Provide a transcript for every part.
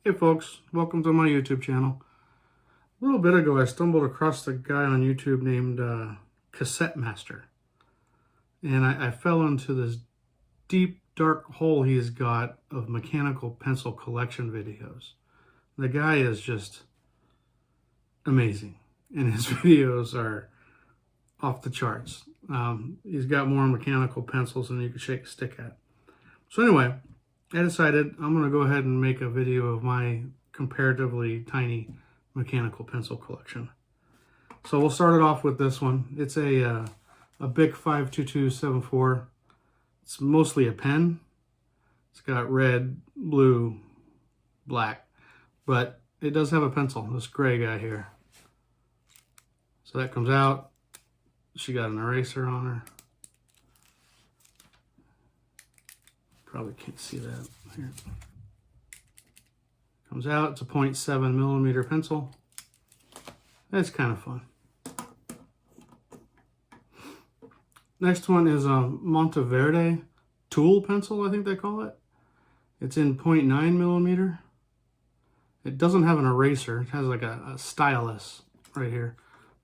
Hey folks, welcome to my YouTube channel. A little bit ago I stumbled across a guy on YouTube named Cassette Master. And I fell into this deep dark hole he's got of mechanical pencil collection videos. The guy is just amazing and his videos are off the charts. He's got more mechanical pencils than you can shake a stick at. So anyway, I decided I'm going to go ahead and make a video of my comparatively tiny mechanical pencil collection. So we'll start it off with this one. It's a Bic 52274. It's mostly a pen. It's got red, blue, black, but it does have a pencil, this gray guy here. So that comes out. She got an eraser on her. Probably can't see that here. Comes out, it's a 0.7 millimeter pencil. That's kind of fun. Next one is a Monteverde tool pencil, I think they call it. It's in 0.9 millimeter. It doesn't have an eraser. It has like a stylus right here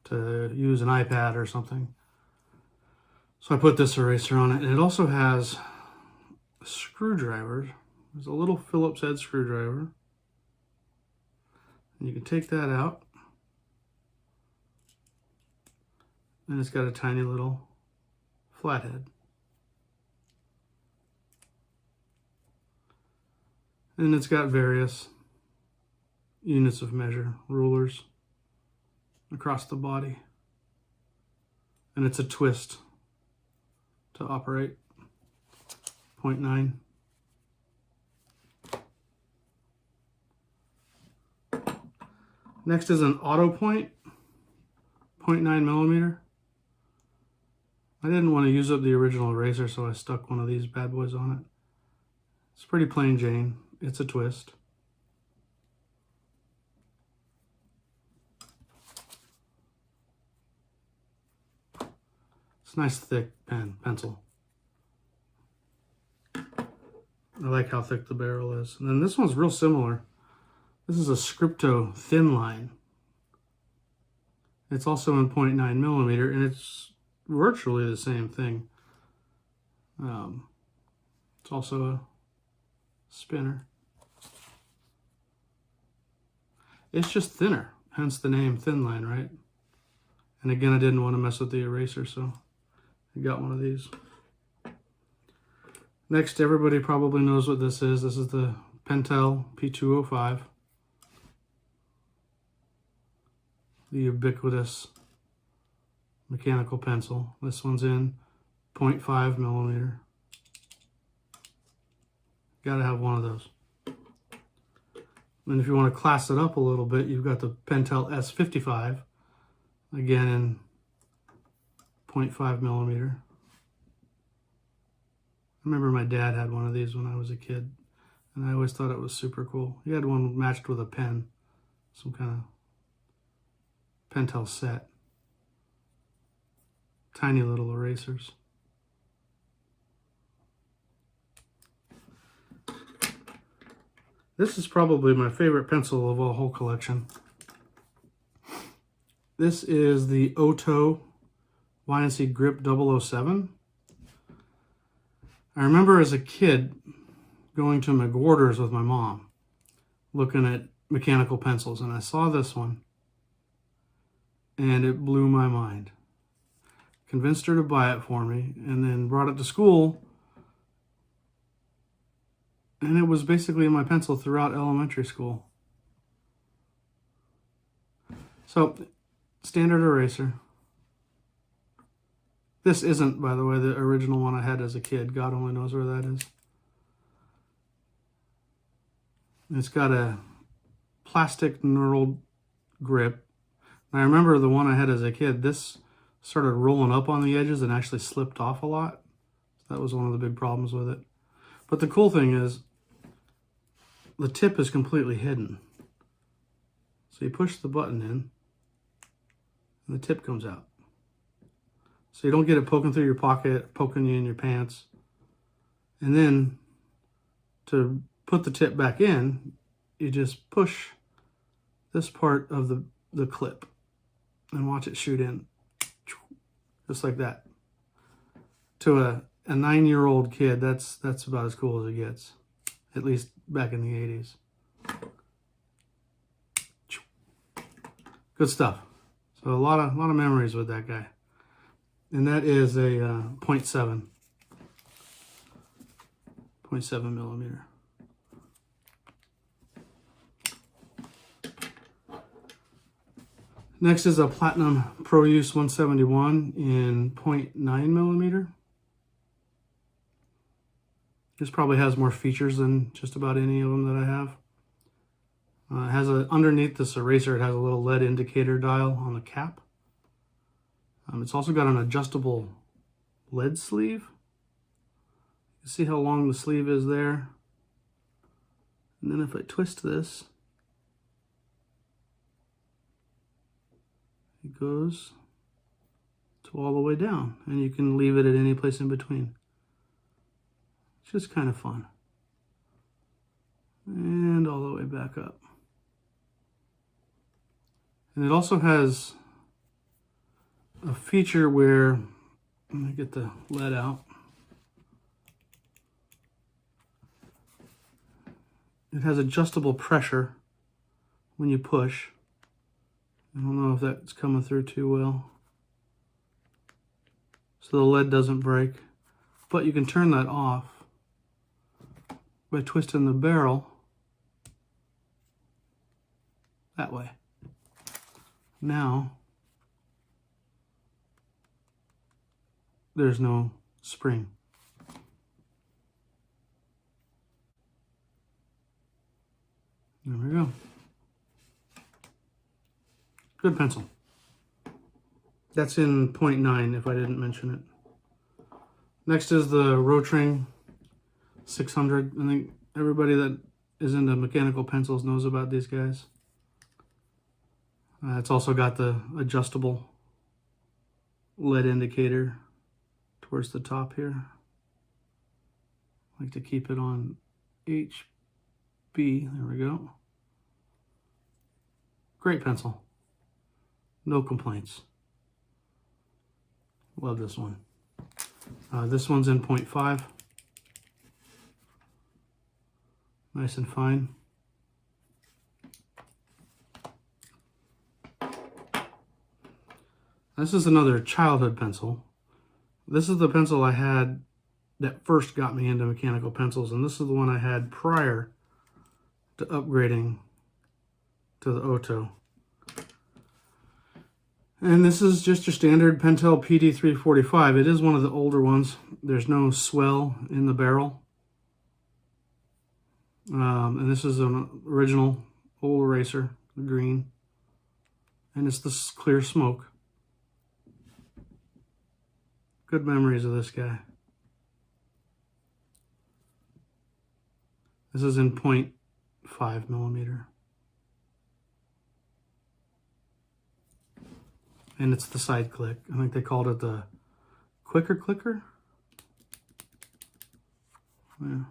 to use an iPad or something. So I put this eraser on it, and it also has screwdrivers. There's a little Phillips head screwdriver. And you can take that out. And it's got a tiny little flathead. And it's got various units of measure, rulers, across the body. And it's a twist to operate. 0.9. Next is an AutoPoint, 0.9 millimeter. I didn't want to use up the original eraser, so I stuck one of these bad boys on it. It's pretty plain Jane. It's a twist. It's a nice thick pencil. I like how thick the barrel is. And then this one's real similar. This is a Scripto thin line. It's also in 0.9 millimeter, and it's virtually the same thing. It's also a spinner. It's just thinner, hence the name thin line, right? And again, I didn't want to mess with the eraser, so I got one of these. Next, everybody probably knows what this is. This is the Pentel P205. The ubiquitous mechanical pencil. This one's in 0.5 millimeter. Gotta have one of those. And if you want to class it up a little bit, you've got the Pentel S55, again in 0.5 millimeter. I remember my dad had one of these when I was a kid, and I always thought it was super cool. He had one matched with a pen, some kind of Pentel set. Tiny little erasers. This is probably my favorite pencil of the whole collection. This is the Oto YNC Grip 007. I remember as a kid going to McWhorter's with my mom, looking at mechanical pencils, and I saw this one, and it blew my mind. Convinced her to buy it for me, and then brought it to school, and it was basically my pencil throughout elementary school. So, standard eraser. This isn't, by the way, the original one I had as a kid. God only knows where that is. It's got a plastic knurled grip. And I remember the one I had as a kid, this started rolling up on the edges and actually slipped off a lot. That was one of the big problems with it. But the cool thing is, the tip is completely hidden. So you push the button in, and the tip comes out. So you don't get it poking through your pocket, poking you in your pants. And then to put the tip back in, you just push this part of the clip and watch it shoot in. Just like that. To a 9-year-old kid, that's about as cool as it gets. At least back in the 80s. Good stuff. So a lot of memories with that guy. And that is a 0.7 millimeter. Next is a Platinum Pro Use 171 in 0.9 millimeter. This probably has more features than just about any of them that I have. It has underneath this eraser, it has a little LED indicator dial on the cap. It's also got an adjustable LED sleeve. You see how long the sleeve is there? And then if I twist this, it goes to all the way down, and you can leave it at any place in between. It's just kind of fun. And all the way back up. And it also has a feature where, let me get the LED out. It has adjustable pressure when you push. I don't know if that's coming through too well. So the LED doesn't break, but you can turn that off by twisting the barrel that way. Now, there's no spring. There we go. Good pencil. That's in 0.9 if I didn't mention it. Next is the Rotring 600. I think everybody that is into mechanical pencils knows about these guys. It's also got the adjustable LED indicator towards the top here. I like to keep it on HB. There we go. Great pencil. No complaints. Love this one. This one's in 0.5. Nice and fine. This is another childhood pencil. This is the pencil I had that first got me into mechanical pencils, and this is the one I had prior to upgrading to the Oto. And this is just your standard Pentel PD345. It is one of the older ones. There's no swell in the barrel. And this is an original old eraser, the green. And it's this clear smoke. Good memories of this guy. This is in 0.5 millimeter. And it's the side click. I think they called it the quicker clicker. Yeah.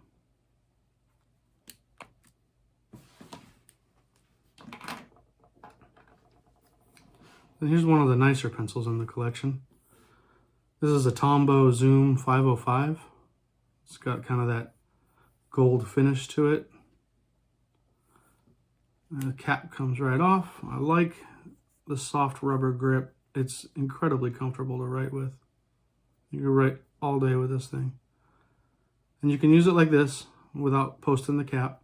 And here's one of the nicer pencils in the collection. This is a Tombow Zoom 505. It's got kind of that gold finish to it. And the cap comes right off. I like the soft rubber grip. It's incredibly comfortable to write with. You can write all day with this thing. And you can use it like this without posting the cap.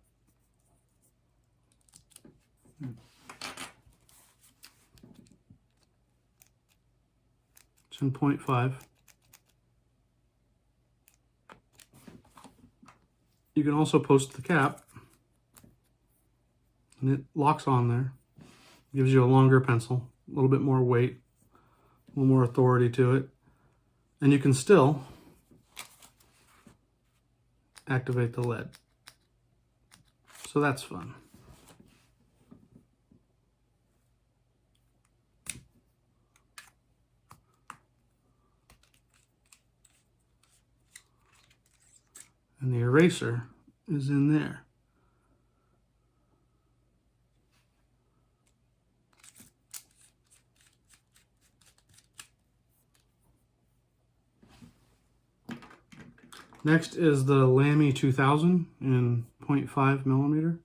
It's in 0.5. You can also post the cap, and it locks on there. Gives you a longer pencil, a little bit more weight, a little more authority to it. And you can still activate the LED. So that's fun. And the eraser is in there. Next is the Lamy 2000 in 0.5 millimeter.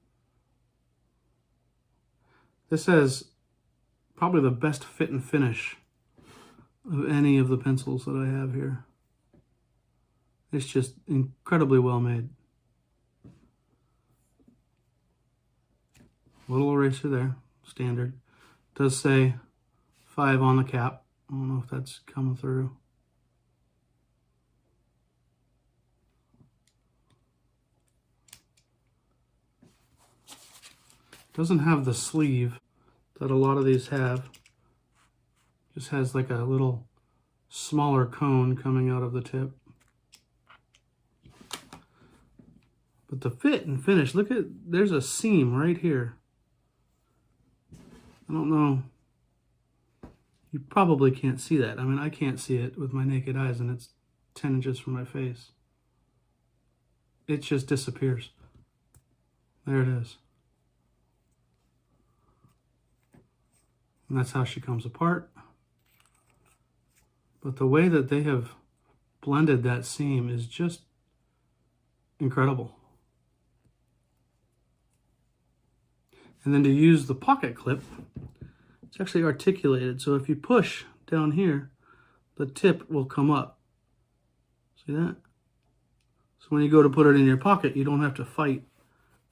This has probably the best fit and finish of any of the pencils that I have here. It's just incredibly well made. Little eraser there, standard. Does say 5 on the cap. I don't know if that's coming through. Doesn't have the sleeve that a lot of these have. Just has like a little smaller cone coming out of the tip. But the fit and finish, look at, there's a seam right here. I don't know. You probably can't see that. I mean, I can't see it with my naked eyes, and it's 10 inches from my face. It just disappears. There it is. And that's how she comes apart. But the way that they have blended that seam is just incredible. And then to use the pocket clip, it's actually articulated. So if you push down here, the tip will come up. See that? So when you go to put it in your pocket, you don't have to fight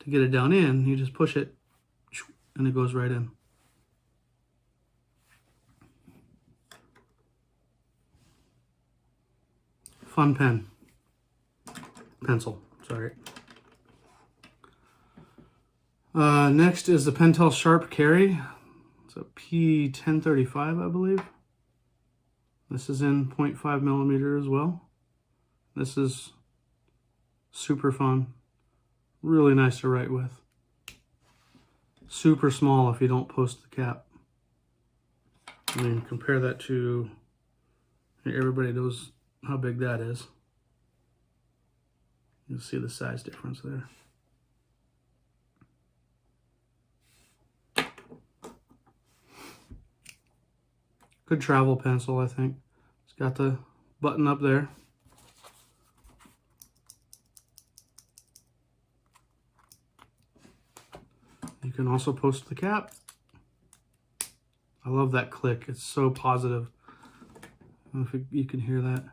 to get it down in. You just push it and it goes right in. Fun pencil, sorry. Next is the Pentel Sharp Carry. It's a P1035, I believe. This is in 0.5 millimeter as well. This is super fun. Really nice to write with. Super small if you don't post the cap. I mean, compare that to, everybody knows how big that is. You'll see the size difference there. Good travel pencil, I think. It's got the button up there. You can also post the cap. I love that click. It's so positive. I don't know if you can hear that.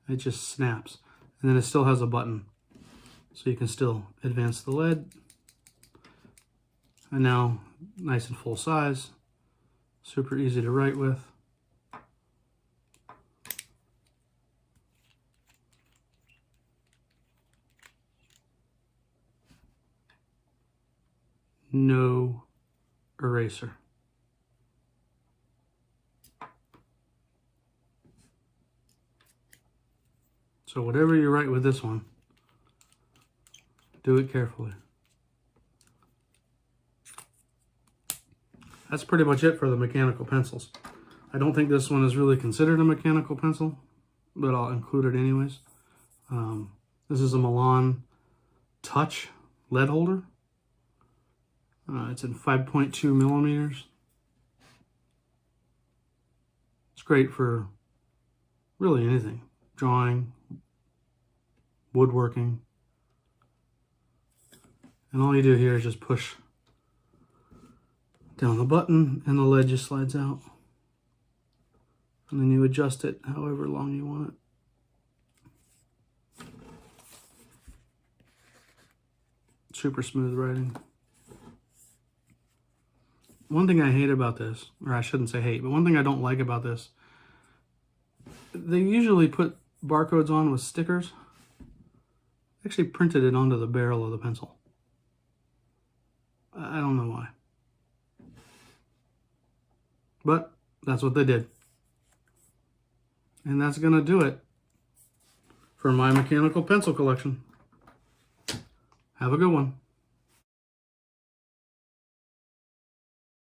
It just snaps. And then it still has a button. So you can still advance the lead. And now, nice and full size. Super easy to write with. No eraser. So whatever you write with this one, do it carefully. That's pretty much it for the mechanical pencils. I don't think this one is really considered a mechanical pencil, but I'll include it anyways. This is a Milan Touch lead holder. It's in 5.2 millimeters. It's great for really anything. Drawing, woodworking. And all you do here is just push down the button and the lead just slides out. And then you adjust it however long you want it. Super smooth writing. One thing I hate about this, or I shouldn't say hate, but one thing I don't like about this, they usually put barcodes on with stickers. They actually printed it onto the barrel of the pencil. I don't know why. But that's what they did. And that's going to do it for my mechanical pencil collection. Have a good one.